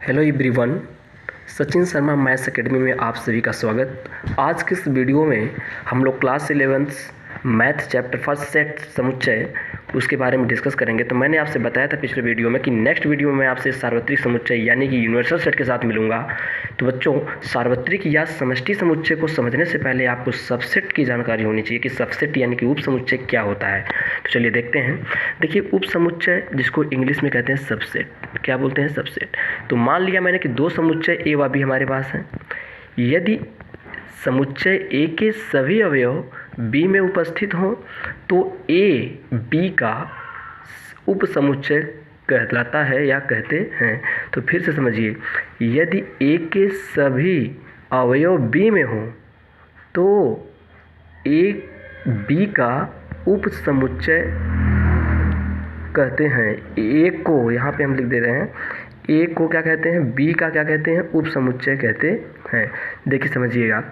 Hello everyone, Sachin Sharma maths academy में आप सभी का स्वागत। आज के इस वीडियो में हम लोग class 11th math chapter first set समुच्चय उसके बारे में डिस्कस करेंगे। तो मैंने आपसे बताया था पिछले वीडियो में कि नेक्स्ट वीडियो में मैं आपसे सार्वत्रिक समुच्चय यानी कि यूनिवर्सल सेट के साथ मिलूंगा। तो बच्चों, सार्वत्रिक या समष्टि समुच्चय को समझने से पहले आपको सबसेट की जानकारी होनी चाहिए कि सबसेट यानी कि उप समुच्चय क्या होता है। तो चलिए देखते हैं। देखिए, उप समुच्चय जिसको इंग्लिश में कहते हैं सबसेट, क्या बोलते हैं? सबसेट। तो मान लिया मैंने कि दो समुच्चय ए व बी हमारे पास हैं। यदि समुच्चय ए के सभी अवयव बी में उपस्थित हों तो ए बी का उप समुच्चय कहलाता है या कहते हैं। तो फिर से समझिए, यदि ए के सभी अवयव बी में हों तो ए बी का उप समुच्चय कहते हैं। ए को यहाँ पे हम लिख दे रहे हैं, ए को क्या कहते हैं? बी का क्या कहते हैं? उप समुच्चय कहते हैं। देखिए समझिएगा,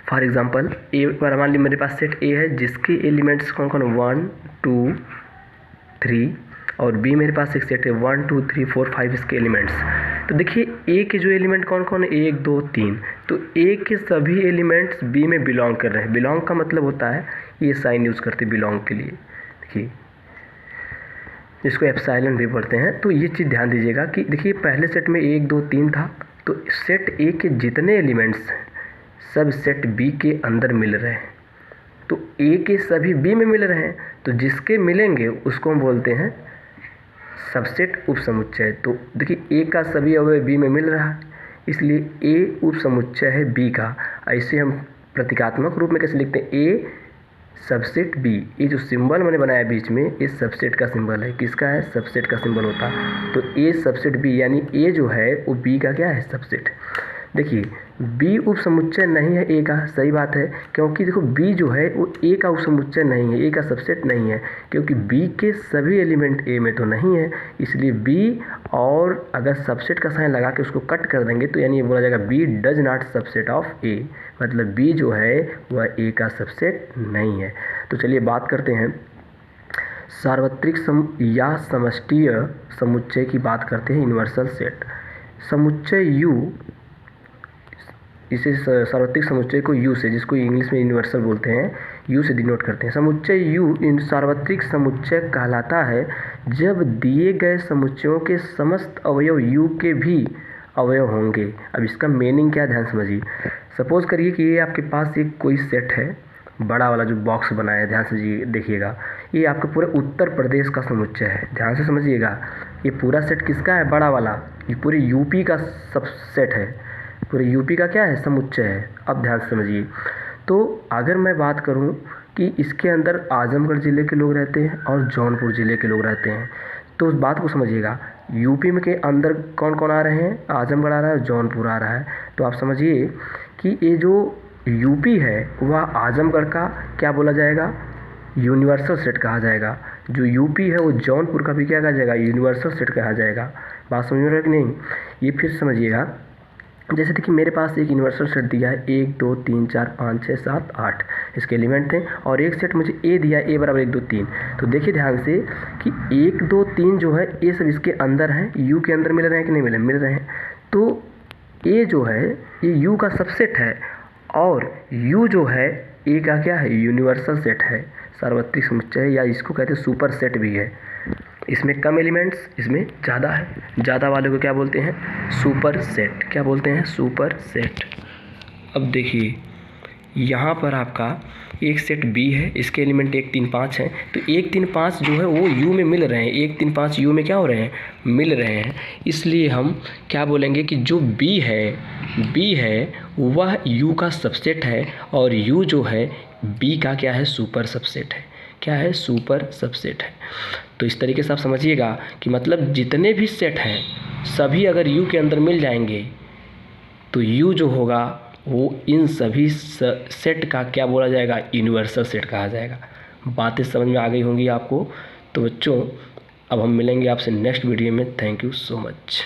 फॉर एग्जांपल ए पर मान ली मेरे पास सेट ए है जिसके एलिमेंट्स कौन कौन? 1 2 3 और बी मेरे पास एक सेट है 1 2 3 4 5 इसके एलिमेंट्स। तो देखिए ए के जो एलिमेंट कौन कौन है? 1 2 3। तो ए के सभी एलिमेंट्स बी में बिलोंग कर रहे हैं। बिलोंग का मतलब होता है ये साइन यूज़ करते बिलोंग के लिए, देखिए जिसको एप्सिलॉन भी पढ़ते हैं। तो ये चीज़ ध्यान दीजिएगा कि देखिए पहले सेट में 1 2 3 था, तो सेट ए के जितने एलिमेंट्स हैं सब सेट बी के अंदर मिल रहे हैं। तो ए के सभी बी में मिल रहे हैं, तो जिसके मिलेंगे उसको हम बोलते हैं सबसेट उप समुच्चय। तो देखिए ए का सभी अवयव बी में मिल रहा है, इसलिए ए उप समुच्चय है बी का। ऐसे हम प्रतीकात्मक रूप में कैसे लिखते हैं? ए सबसेट बी। ये जो सिंबल मैंने बनाया बीच में, ये सबसेट का सिंबल है। किसका है? सबसेट का सिंबल होता है। तो ए सबसेट बी यानी ए जो है वो बी का क्या है? सबसेट। देखिए बी उप समुच्चय नहीं है ए का, सही बात है, क्योंकि देखो बी जो है वो ए का उप समुच्चय नहीं है, ए का सबसेट नहीं है, क्योंकि बी के सभी एलिमेंट ए में तो नहीं है। इसलिए बी, और अगर सबसेट का साइन लगा के उसको कट कर देंगे तो यानी ये बोला जाएगा B does not subset of A, मतलब बी जो है वह ए का सबसेट नहीं है। तो चलिए बात करते हैं सार्वत्रिक या समष्टीय समुच्चय की बात करते हैं। यूनिवर्सल सेट समुच्चय यू, इसे सार्वत्रिक समुच्चय को यू से, जिसको इंग्लिश में यूनिवर्सल बोलते हैं, यू से डिनोट करते हैं। समुच्चय यू इन सार्वत्रिक समुच्चय कहलाता है जब दिए गए समुच्चयों के समस्त अवयव यू के भी अवयव होंगे। अब इसका मीनिंग क्या, ध्यान समझिए। सपोज करिए कि ये आपके पास एक कोई सेट है, बड़ा वाला जो बॉक्स बनाया है, ध्यान से देखिएगा, ये आपके पूरे उत्तर प्रदेश का समुच्चय है। ध्यान से समझिएगा, ये पूरा सेट किसका है? बड़ा वाला। ये पूरे यूपी का सब सेट है, पूरे यूपी का क्या है? समुच्चय है। अब ध्यान से समझिए, तो अगर मैं बात करूं कि इसके अंदर आजमगढ़ ज़िले के लोग रहते हैं और जौनपुर ज़िले के लोग रहते हैं, तो उस बात को समझिएगा। यूपी में के अंदर कौन कौन आ रहे हैं? आजमगढ़ आ रहा है, जौनपुर आ रहा है। तो आप समझिए कि ये जो यूपी है वह आजमगढ़ का क्या बोला जाएगा? यूनिवर्सल सेट कहा जाएगा। जो यूपी है वो जौनपुर का भी क्या कहा जाएगा? यूनिवर्सल सेट कहा जाएगा। बात समझ में आ रहा है कि नहीं? ये फिर समझिएगा, जैसे देखिए मेरे पास एक यूनिवर्सल सेट दिया है 1 2 3 4 5 6 7 8 इसके एलिमेंट थे, और एक सेट मुझे ए दिया है, ए बराबर 1 2 3। तो देखिए ध्यान से कि 1 2 3 जो है ये सब इसके अंदर है, यू के अंदर मिल रहे हैं कि नहीं मिल रहे हैं। तो ए जो है ये यू का सबसेट है, और यू जो है ए का क्या है? यूनिवर्सल सेट है, सार्वत्रिक समुच्चय, या इसको कहते हैं सुपर सेट भी है। इसमें कम एलिमेंट्स, इसमें ज़्यादा है, ज़्यादा वाले को क्या बोलते हैं? Super set. क्या बोलते हैं? Super set. अब देखिए यहाँ पर आपका एक सेट बी है, इसके एलिमेंट 1 3 5 हैं। तो 1 3 5 जो है वो यू में मिल रहे हैं, 1 3 5 यू में क्या हो रहे हैं? मिल रहे हैं। इसलिए हम क्या बोलेंगे कि जो बी है वह यू का सबसेट है, और यू जो है बी का क्या है? सुपर सबसेट है। क्या है? सुपर सबसेट है। तो इस तरीके से आप समझिएगा कि मतलब जितने भी सेट हैं सभी अगर यू के अंदर मिल जाएंगे तो यू जो होगा वो इन सभी सेट का क्या बोला जाएगा? यूनिवर्सल सेट कहा जाएगा। बातें समझ में आ गई होंगी आपको। तो बच्चों, अब हम मिलेंगे आपसे नेक्स्ट वीडियो में। Thank you so much.